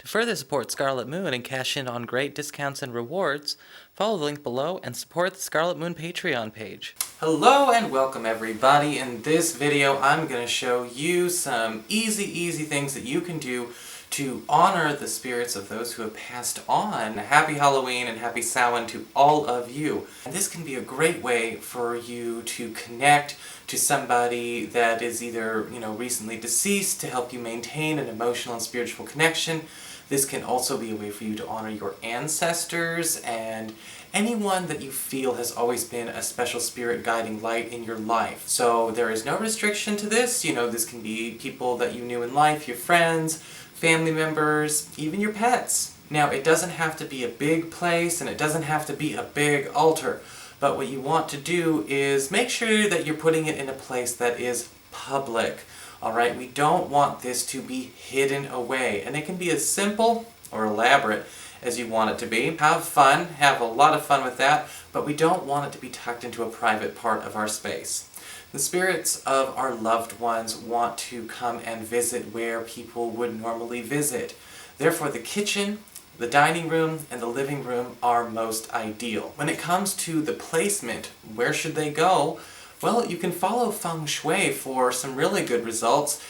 To further support Scarlet Moon and cash in on great discounts and rewards, follow the link below and support the Scarlet Moon Patreon page. Hello and welcome everybody. In this video I'm going to show you some easy things that you can do to honor the spirits of those who have passed on. Happy Halloween and happy Samhain to all of you. And this can be a great way for you to connect to somebody that is either, recently deceased to help you maintain an emotional and spiritual connection. This can also be a way for you to honor your ancestors and anyone that you feel has always been a special spirit guiding light in your life. So there is no restriction to this. This can be people that you knew in life, your friends, family members, even your pets. Now, it doesn't have to be a big place and it doesn't have to be a big altar, but what you want to do is make sure that you're putting it in a place that is public. Alright, we don't want this to be hidden away, and it can be as simple or elaborate as you want it to be. Have fun, have a lot of fun with that, but we don't want it to be tucked into a private part of our space. The spirits of our loved ones want to come and visit where people would normally visit. Therefore, the kitchen, the dining room, and the living room are most ideal. When it comes to the placement, where should they go? Well, you can follow feng shui for some really good results.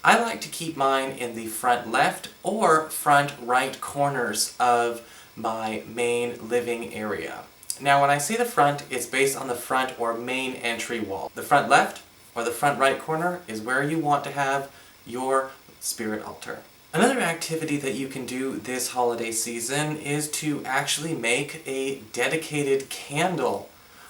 I like to keep mine in the front left or front right corners of my main living area. Now, when I say the front, it's based on the front or main entry wall. The front left or the front right corner is where you want to have your spirit altar. Another activity that you can do this holiday season is to actually make a dedicated candle.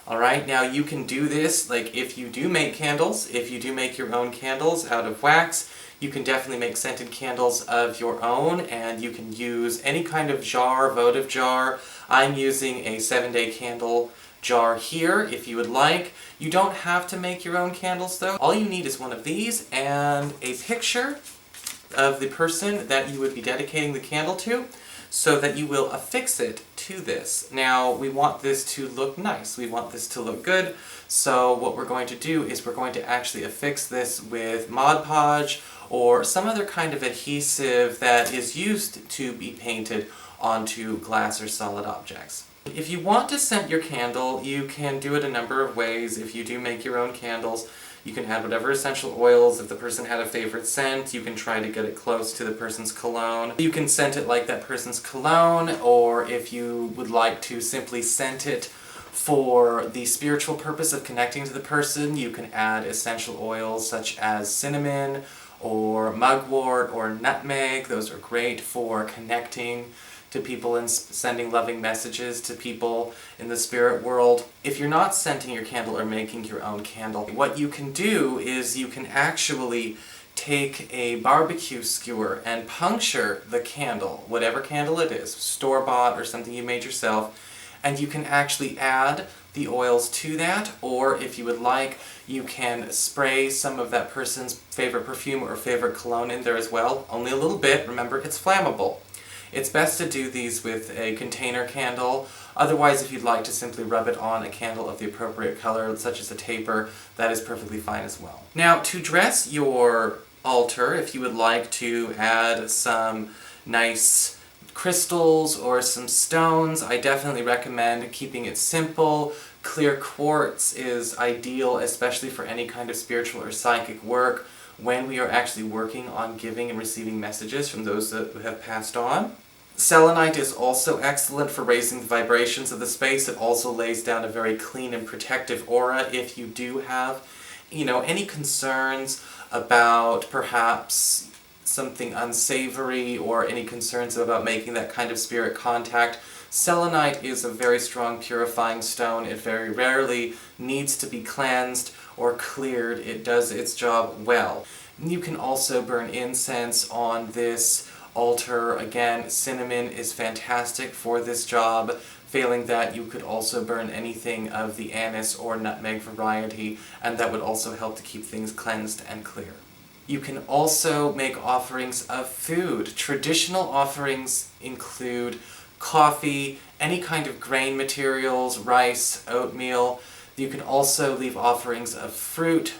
Alright, now you can do this, like if you do make candles, if you do make your own candles out of wax, you can definitely make scented candles of your own, and you can use any kind of jar, votive jar. I'm using a 7-day candle jar here, if you would like. You don't have to make your own candles though. All you need is one of these and a picture of the person that you would be dedicating the candle to, so that you will affix it to this. Now, we want this to look nice. We want this to look good. So what we're going to do is we're going to actually affix this with Mod Podge or some other kind of adhesive that is used to be painted onto glass or solid objects. If you want to scent your candle, you can do it a number of ways. If you do make your own candles, you can add whatever essential oils. If the person had a favorite scent, you can try to get it close to the person's cologne. You can scent it like that person's cologne, or if you would like to simply scent it for the spiritual purpose of connecting to the person, you can add essential oils such as cinnamon, or mugwort, or nutmeg. Those are great for connecting to people and sending loving messages to people in the spirit world. If you're not scenting your candle or making your own candle, what you can do is you can actually take a barbecue skewer and puncture the candle, whatever candle it is, store-bought or something you made yourself, and you can actually add the oils to that, or if you would like, you can spray some of that person's favorite perfume or favorite cologne in there as well. Only a little bit, remember it's flammable. It's best to do these with a container candle. Otherwise, if you'd like to simply rub it on a candle of the appropriate color, such as a taper, that is perfectly fine as well. Now, to dress your altar, if you would like to add some nice crystals or some stones, I definitely recommend keeping it simple. Clear quartz is ideal, especially for any kind of spiritual or psychic work when we are actually working on giving and receiving messages from those that have passed on. Selenite is also excellent for raising the vibrations of the space. It also lays down a very clean and protective aura. If you do have, any concerns about perhaps something unsavory or any concerns about making that kind of spirit contact, selenite is a very strong purifying stone. It very rarely needs to be cleansed or cleared. It does its job well. You can also burn incense on this altar. Again, cinnamon is fantastic for this job. Failing that, you could also burn anything of the anise or nutmeg variety, and that would also help to keep things cleansed and clear. You can also make offerings of food. Traditional offerings include coffee, any kind of grain materials, rice, oatmeal. You can also leave offerings of fruit,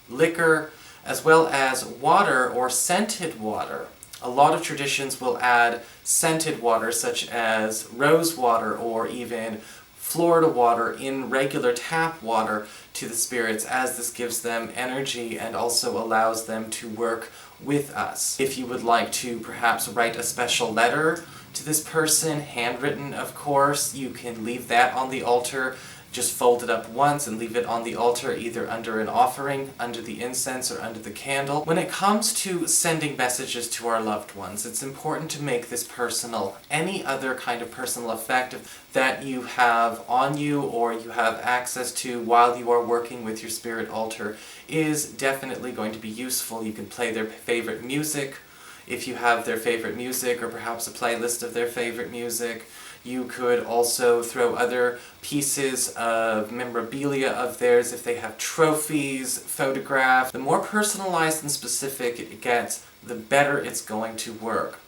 liquor, as well as water or scented water. A lot of traditions will add scented water such as rose water or even Florida water in regular tap water to the spirits, as this gives them energy and also allows them to work with us. If you would like to perhaps write a special letter to this person, handwritten of course, you can leave that on the altar. Just fold it up once and leave it on the altar, either under an offering, under the incense, or under the candle. When it comes to sending messages to our loved ones, it's important to make this personal. Any other kind of personal effect that you have on you or you have access to while you are working with your spirit altar is definitely going to be useful. You can play their favorite music, if you have their favorite music, or perhaps a playlist of their favorite music. You could also throw other pieces of memorabilia of theirs if they have trophies, photographs. The more personalized and specific it gets, the better it's going to work.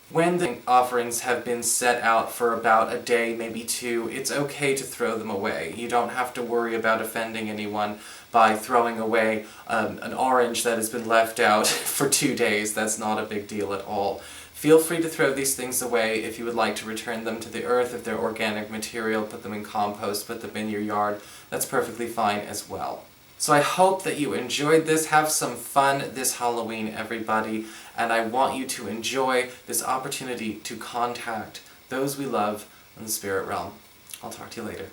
When the offerings have been set out for about a day, maybe two, it's okay to throw them away. You don't have to worry about offending anyone by throwing away an orange that has been left out for 2 days. That's not a big deal at all. Feel free to throw these things away if you would like to return them to the earth. If they're organic material, put them in compost, put them in your yard. That's perfectly fine as well. So I hope that you enjoyed this. Have some fun this Halloween, everybody. And I want you to enjoy this opportunity to contact those we love in the spirit realm. I'll talk to you later.